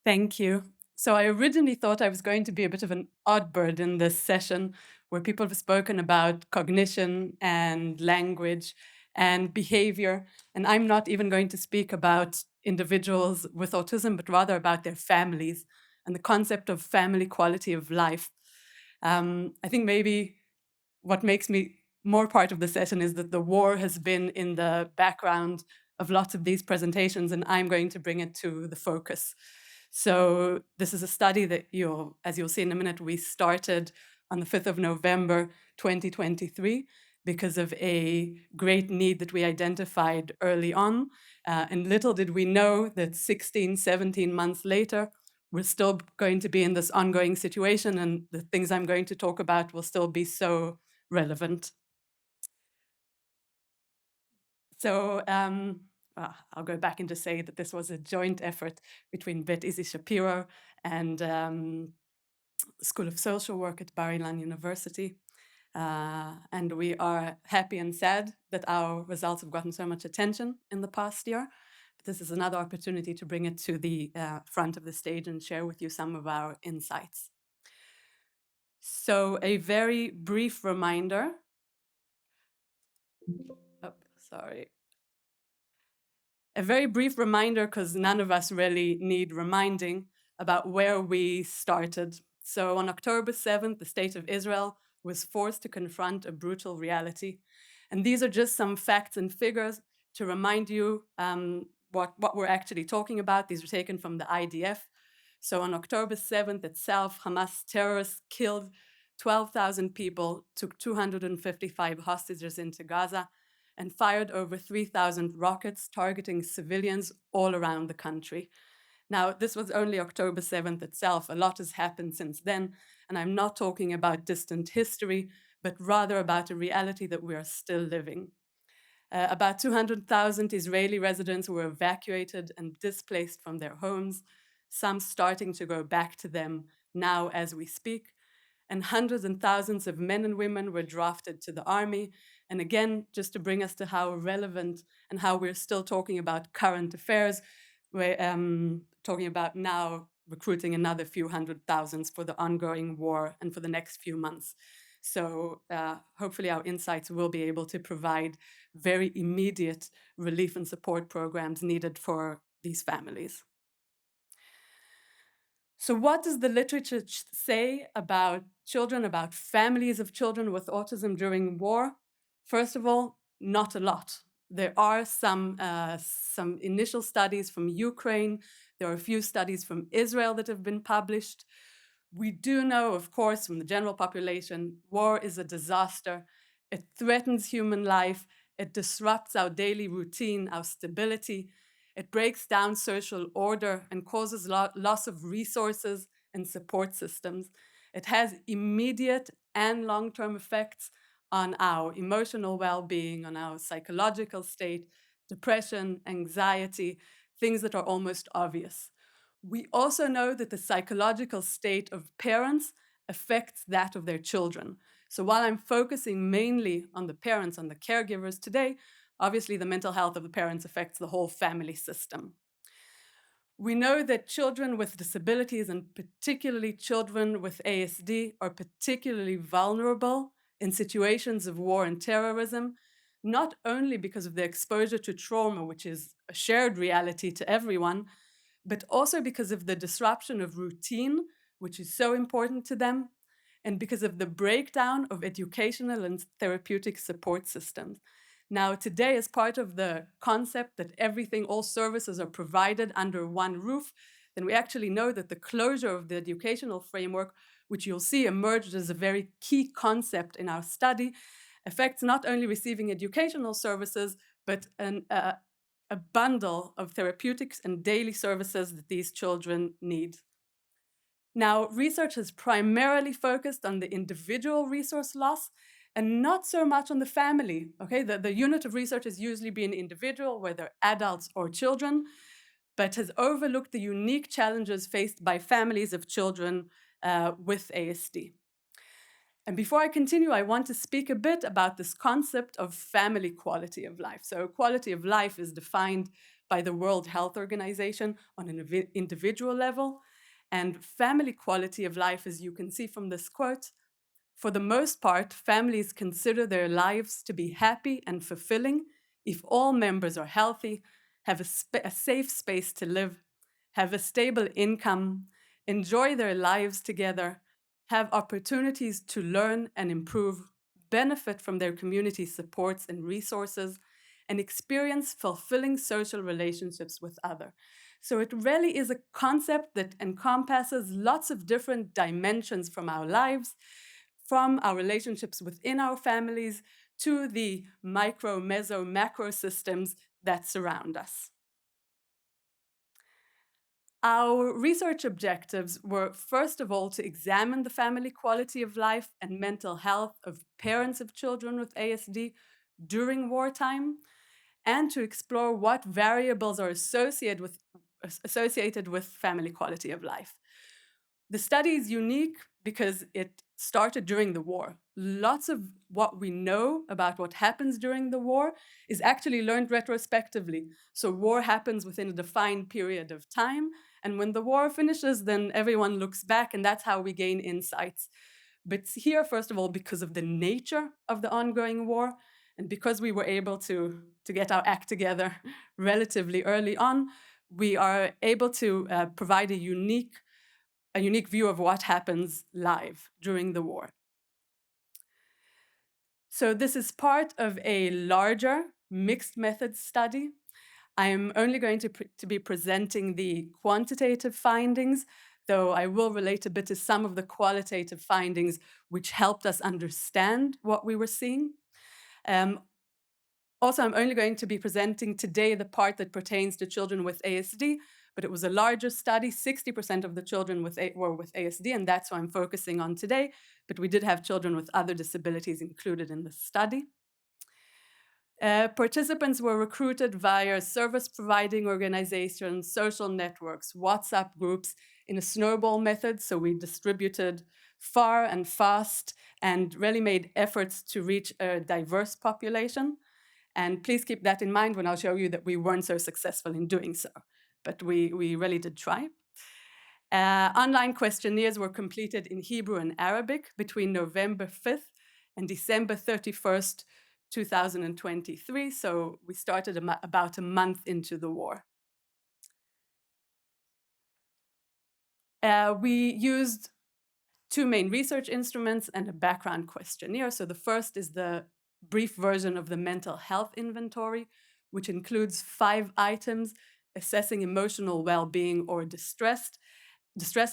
Thank you. So I originally thought I was going to be a bit of an odd bird in this session where people have spoken about cognition and language and behavior. And I'm not even going to speak about individuals with autism, but rather about their families and the concept of family quality of life. I think maybe what makes me more part of the session is that the war has been in the background of lots of these presentations, and I'm going to bring it to the focus. So this is a study that as you'll see in a minute, we started on the 5th of November, 2023, because of a great need that we identified early on. And little did we know that 16, 17 months later, we're still going to be in this ongoing situation, and the things I'm going to talk about will still be so relevant. So I'll go back and just say that this was a joint effort between Bet Izzy Shapiro and School of Social Work at Bar Ilan University. And we are happy and sad that our results have gotten so much attention in the past year. But this is another opportunity to bring it to the front of the stage and share with you some of our insights. So a very brief reminder. Oh, sorry. A very brief reminder, because none of us really need reminding, about where we started. So on October 7th, the state of Israel was forced to confront a brutal reality. And these are just some facts and figures to remind you what we're actually talking about. These were taken from the IDF. So on October 7th itself, Hamas terrorists killed 12,000 people, took 255 hostages into Gaza, and fired over 3,000 rockets targeting civilians all around the country. Now, this was only October 7th itself. A lot has happened since then, and I'm not talking about distant history, but rather about a reality that we are still living. About 200,000 Israeli residents were evacuated and displaced from their homes, some starting to go back to them now as we speak. And hundreds and thousands of men and women were drafted to the army. And again, just to bring us to how relevant and how we're still talking about current affairs, we're talking about now recruiting another few hundred thousands for the ongoing war and for the next few months. So hopefully our insights will be able to provide very immediate relief and support programs needed for these families. So what does the literature say about children, about families of children with autism during war? First of all, not a lot. There are some initial studies from Ukraine. There are a few studies from Israel that have been published. We do know, of course, from the general population, war is a disaster. It threatens human life. It disrupts our daily routine, our stability. It breaks down social order and causes loss of resources and support systems. It has immediate and long-term effects on our emotional well-being, on our psychological state, depression, anxiety, things that are almost obvious. We also know that the psychological state of parents affects that of their children. So while I'm focusing mainly on the parents, on the caregivers today, obviously the mental health of the parents affects the whole family system. We know that children with disabilities, and particularly children with ASD, are particularly vulnerable in situations of war and terrorism, not only because of their exposure to trauma, which is a shared reality to everyone, but also because of the disruption of routine, which is so important to them, and because of the breakdown of educational and therapeutic support systems. Now, today, as part of the concept that everything, all services are provided under one roof, then we actually know that the closure of the educational framework, which you'll see emerged as a very key concept in our study, affects not only receiving educational services, but a bundle of therapeutics and daily services that these children need. Now, research has primarily focused on the individual resource loss and not so much on the family. Okay, the unit of research has usually been individual, whether adults or children, but has overlooked the unique challenges faced by families of children with ASD. And before I continue, I want to speak a bit about this concept of family quality of life. So quality of life is defined by the World Health Organization on an individual level. And family quality of life, as you can see from this quote, for the most part, families consider their lives to be happy and fulfilling if all members are healthy, have a safe space to live, have a stable income, enjoy their lives together, have opportunities to learn and improve, benefit from their community supports and resources, and experience fulfilling social relationships with others. So it really is a concept that encompasses lots of different dimensions from our lives, from our relationships within our families to the micro, meso, macro systems that surround us. Our research objectives were, first of all, to examine the family quality of life and mental health of parents of children with ASD during wartime, and to explore what variables are associated with family quality of life. The study is unique because it started during the war. Lots of what we know about what happens during the war is actually learned retrospectively. So war happens within a defined period of time, and when the war finishes, then everyone looks back, and that's how we gain insights. But here, first of all, because of the nature of the ongoing war, and because we were able to get our act together relatively early on, we are able to provide a unique view of what happens live during the war. So this is part of a larger mixed methods study. I am only going to be presenting the quantitative findings, though I will relate a bit to some of the qualitative findings which helped us understand what we were seeing. Also, I'm only going to be presenting today the part that pertains to children with ASD, but it was a larger study. 60% of the children were with ASD, and that's what I'm focusing on today. But we did have children with other disabilities included in the study. Participants were recruited via service-providing organizations, social networks, WhatsApp groups in a snowball method. So we distributed far and fast and really made efforts to reach a diverse population. And please keep that in mind when I'll show you that we weren't so successful in doing so. But we really did try. Online questionnaires were completed in Hebrew and Arabic between November 5th and December 31st, 2023. So we started about a month into the war. We used two main research instruments and a background questionnaire. So the first is the brief version of the mental health inventory, which includes 5 items assessing emotional well-being or distress,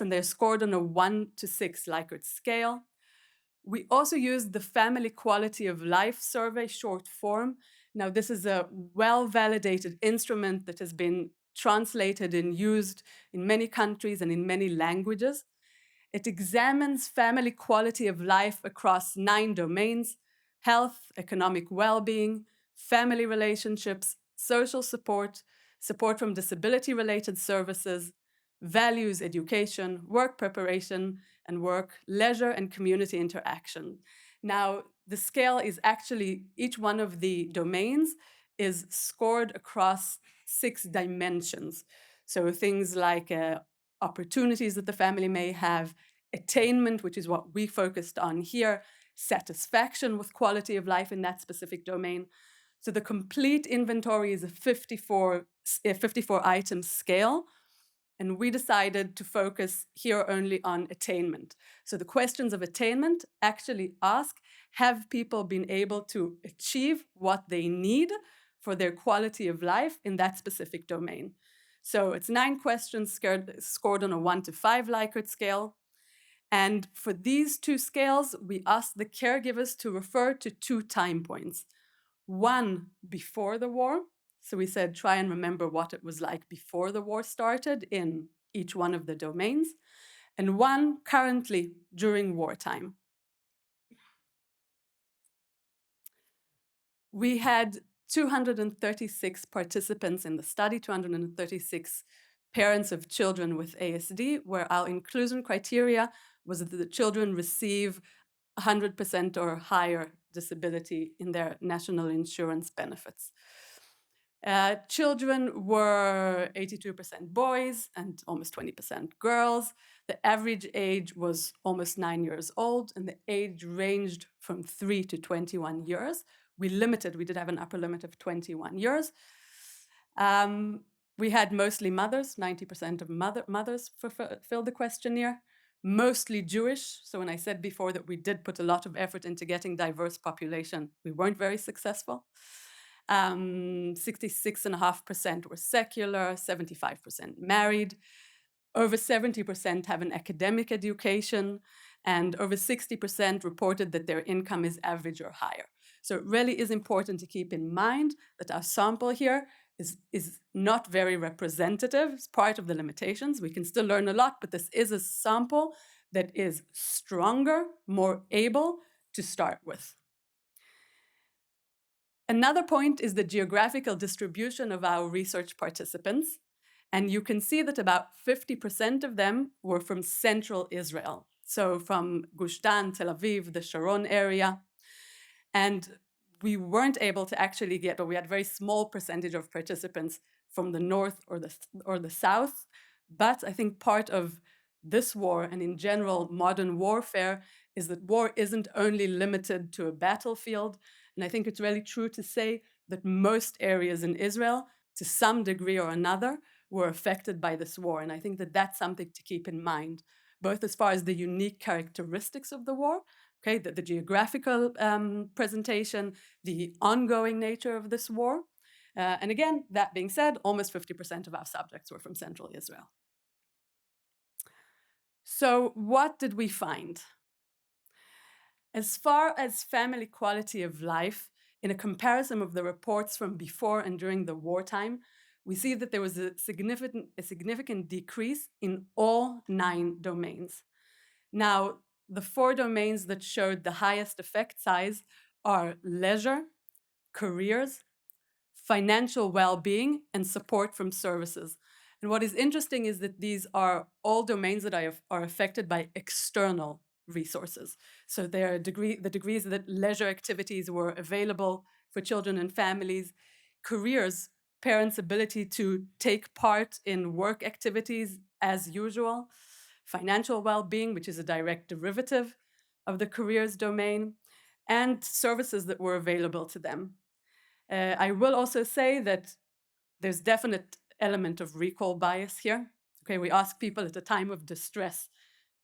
and they're scored on a 1 to 6 Likert scale. We also used the Family Quality of Life Survey short form. Now, this is a well-validated instrument that has been translated and used in many countries and in many languages. It examines family quality of life across 9 domains: health, economic well-being, family relationships, social support, support from disability-related services, values, education, work preparation and work, leisure, and community interaction. Now, the scale is actually, each one of the domains is scored across 6 dimensions. So things like opportunities that the family may have, attainment, which is what we focused on here, satisfaction with quality of life in that specific domain. So the complete inventory is a 54 item scale, and we decided to focus here only on attainment. So the questions of attainment actually ask, have people been able to achieve what they need for their quality of life in that specific domain? So it's 9 questions scored on a 1 to 5 Likert scale. And for these 2 scales, we asked the caregivers to refer to 2 time points. One before the war. So we said, try and remember what it was like before the war started in each one of the domains. And one currently during wartime. We had 236 participants in the study, 236 parents of children with ASD, where our inclusion criteria was that the children receive 100% or higher disability in their national insurance benefits. Children were 82% boys and almost 20% girls. The average age was almost 9 years old, and the age ranged from 3 to 21 years. We did have an upper limit of 21 years. We had mostly mothers, 90% of mothers filled the questionnaire, mostly Jewish. So when I said before that we did put a lot of effort into getting diverse population, we weren't very successful. 66.5% were secular, 75% married. Over 70% have an academic education, and over 60% reported that their income is average or higher. So it really is important to keep in mind that our sample here is not very representative. It's part of the limitations. We can still learn a lot, but this is a sample that is stronger, more able to start with. Another point is the geographical distribution of our research participants. And you can see that about 50% of them were from central Israel. So from Gush Dan, Tel Aviv, the Sharon area. And we weren't able to actually get, or we had a very small percentage of participants from the north or the south. But I think part of this war, and in general modern warfare, is that war isn't only limited to a battlefield. And I think it's really true to say that most areas in Israel, to some degree or another, were affected by this war. And I think that that's something to keep in mind, both as far as the unique characteristics of the war, okay, the geographical presentation, the ongoing nature of this war. And again, that being said, almost 50% of our subjects were from Central Israel. So what did we find? As far as family quality of life, in a comparison of the reports from before and during the wartime, we see that there was a significant decrease in all 9 domains. Now, the 4 domains that showed the highest effect size are leisure, careers, financial well-being, and support from services. And what is interesting is that these are all domains that are affected by external resources. So there are the degrees that leisure activities were available for children and families, careers, parents' ability to take part in work activities as usual, financial well-being, which is a direct derivative of the careers domain, and services that were available to them. I will also say that there's definite element of recall bias here. Okay, we ask people at a time of distress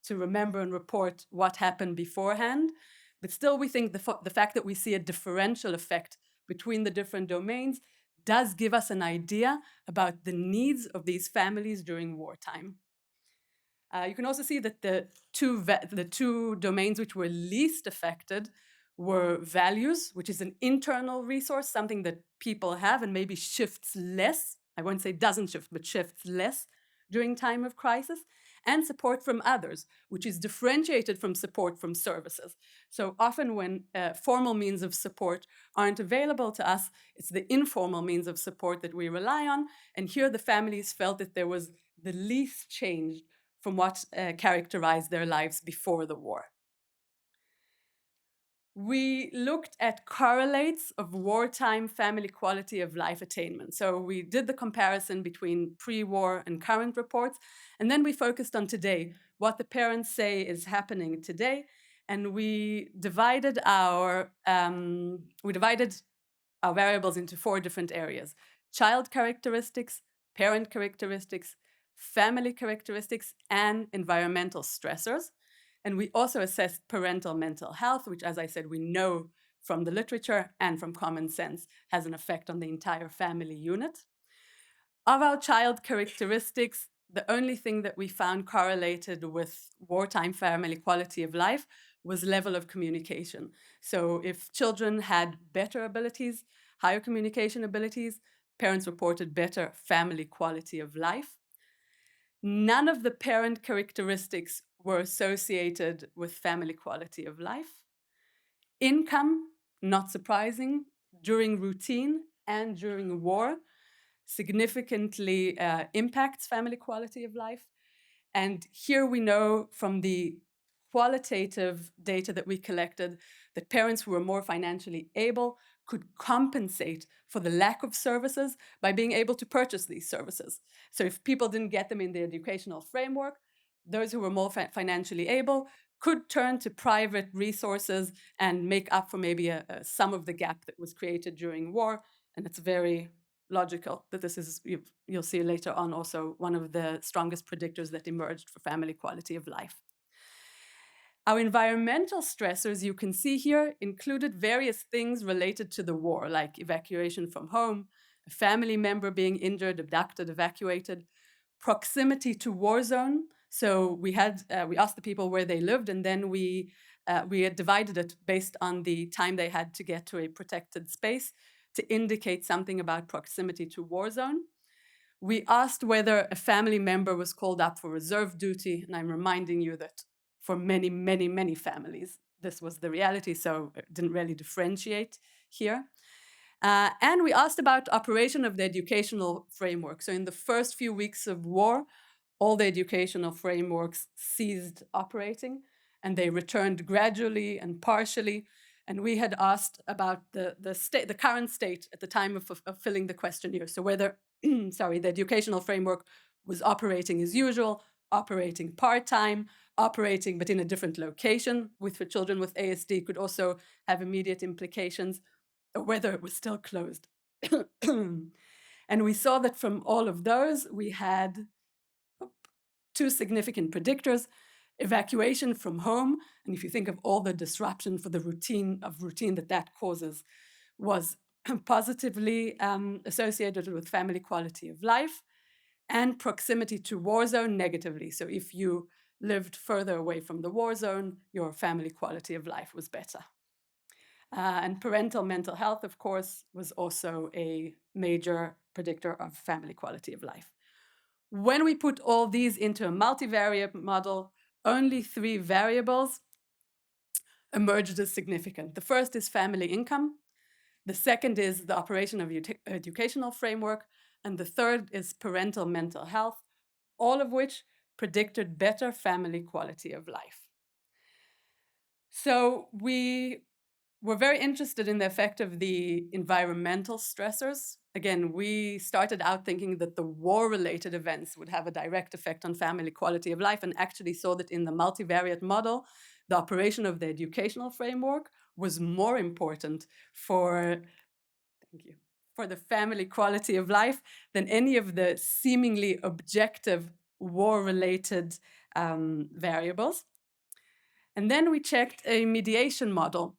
to remember and report what happened beforehand, but still we think the fact that we see a differential effect between the different domains does give us an idea about the needs of these families during wartime. You can also see that the two domains which were least affected were values, which is an internal resource, something that people have and maybe shifts less. I won't say doesn't shift, but shifts less during time of crisis, and support from others, which is differentiated from support from services. So often when formal means of support aren't available to us, it's the informal means of support that we rely on. And here the families felt that there was the least change from what characterized their lives before the war. We looked at correlates of wartime family quality of life attainment. So we did the comparison between pre-war and current reports, and then we focused on today, what the parents say is happening today, and we divided our variables into 4 different areas: child characteristics, parent characteristics, family characteristics, and environmental stressors. And we also assessed parental mental health, which, as I said, we know from the literature and from common sense has an effect on the entire family unit. Of our child characteristics, the only thing that we found correlated with wartime family quality of life was level of communication. So if children had better abilities, higher communication abilities, parents reported better family quality of life. None of the parent characteristics were associated with family quality of life. Income, not surprising, during routine and during war, significantly impacts family quality of life. And here we know from the qualitative data that we collected that parents who were more financially able could compensate for the lack of services by being able to purchase these services. So if people didn't get them in the educational framework, those who were more financially able could turn to private resources and make up for maybe some of the gap that was created during war. And it's very logical that this is, you'll see later on, also one of the strongest predictors that emerged for family quality of life. Our environmental stressors, you can see here, included various things related to the war, like evacuation from home, a family member being injured, abducted, evacuated, proximity to war zone. So we asked the people where they lived, and then we had divided it based on the time they had to get to a protected space to indicate something about proximity to war zone. We asked whether a family member was called up for reserve duty, and I'm reminding you that for many, many, many families, this was the reality, so it didn't really differentiate here. And we asked about operation of the educational framework. So in the first few weeks of war, all the educational frameworks ceased operating, and they returned gradually and partially. And we had asked about the current state at the time of filling the questionnaire. So whether, the educational framework was operating as usual, operating part-time, operating but in a different location, with for children with ASD could also have immediate implications, or whether it was still closed. And we saw that from all of those, we had two significant predictors: evacuation from home, and if you think of all the disruption for the routine that causes, was positively associated with family quality of life, and proximity to war zone negatively. So if you lived further away from the war zone, your family quality of life was better. And parental mental health, of course, was also a major predictor of family quality of life. When we put all these into a multivariate model, only 3 variables emerged as significant. The first is family income. The second is the operation of educational framework. And the third is parental mental health, all of which predicted better family quality of life. So we were very interested in the effect of the environmental stressors. Again, we started out thinking that the war-related events would have a direct effect on family quality of life, and actually saw that in the multivariate model, the operation of the educational framework was more important for the family quality of life than any of the seemingly objective war-related variables. And then we checked a mediation model.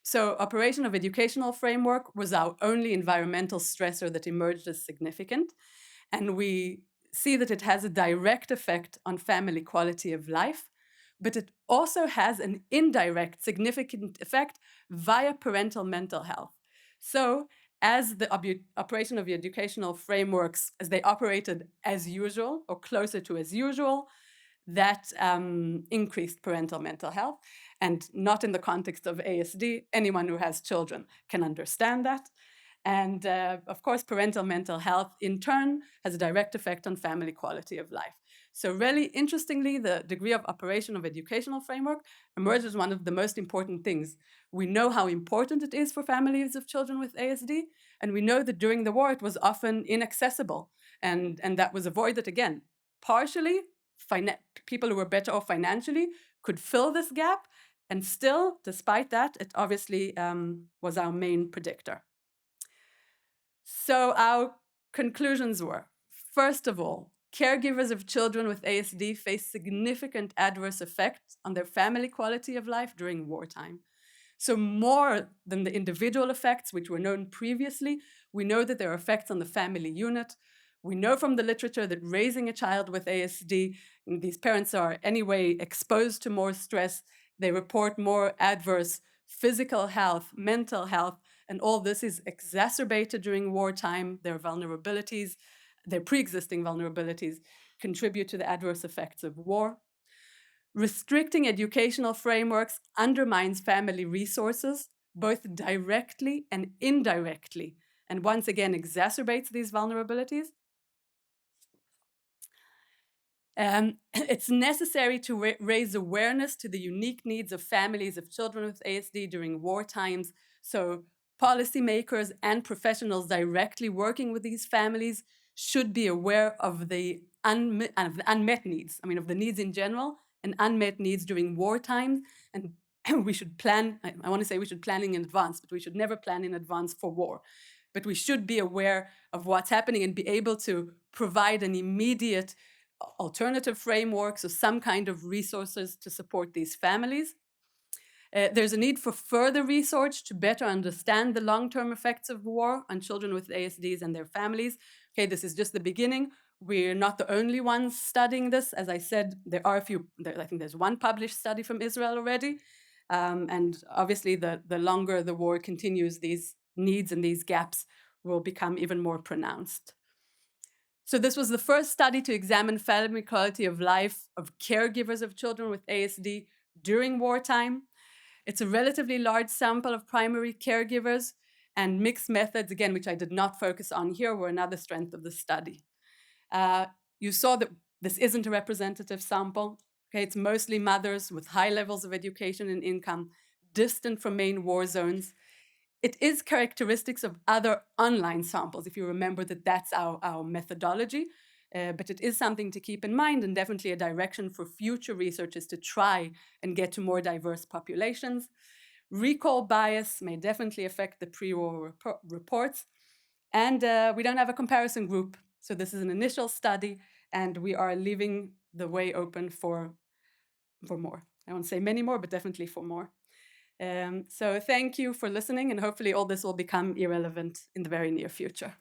So operation of educational framework was our only environmental stressor that emerged as significant. And we see that it has a direct effect on family quality of life, but it also has an indirect significant effect via parental mental health. So as the operation of the educational frameworks, as they operated as usual or closer to as usual, that increased parental mental health, and not in the context of ASD. Anyone who has children can understand that. And of course, parental mental health in turn has a direct effect on family quality of life. So really interestingly, the degree of operation of educational framework emerges as one of the most important things. We know how important it is for families of children with ASD, and we know that during the war it was often inaccessible, and that was avoided again, partially. People who were better off financially could fill this gap, and still, despite that, it obviously was our main predictor. So our conclusions were, first of all, caregivers of children with ASD face significant adverse effects on their family quality of life during wartime. So more than the individual effects, which were known previously, we know that there are effects on the family unit. We know from the literature that raising a child with ASD, these parents are anyway exposed to more stress. They report more adverse physical health, mental health, and all this is exacerbated during wartime. Their vulnerabilities, their pre-existing vulnerabilities, contribute to the adverse effects of war. Restricting educational frameworks undermines family resources, both directly and indirectly, and once again exacerbates these vulnerabilities. It's necessary to raise awareness to the unique needs of families of children with ASD during war times. So policymakers and professionals directly working with these families should be aware of the unmet needs, of the needs in general and unmet needs during wartime. And we should plan, I want to say we should plan in advance, but we should never plan in advance for war. But we should be aware of what's happening and be able to provide an immediate alternative framework, so some kind of resources to support these families. There's a need for further research to better understand the long-term effects of war on children with ASDs and their families. Okay, this is just the beginning. We're not the only ones studying this. As I said, there are a few, I think there's one published study from Israel already. And obviously, the longer the war continues, these needs and these gaps will become even more pronounced. So this was the first study to examine family quality of life of caregivers of children with ASD during wartime. It's a relatively large sample of primary caregivers, and mixed methods, again, which I did not focus on here, were another strength of the study. You saw that this isn't a representative sample. Okay, it's mostly mothers with high levels of education and income, distant from main war zones. It is characteristics of other online samples, if you remember that that's our methodology. But it is something to keep in mind, and definitely a direction for future researchers to try and get to more diverse populations. Recall bias may definitely affect the pre-war reports. And we don't have a comparison group. So this is an initial study, and we are leaving the way open for more. I won't say many more, but definitely for more. So thank you for listening, and hopefully all this will become irrelevant in the very near future.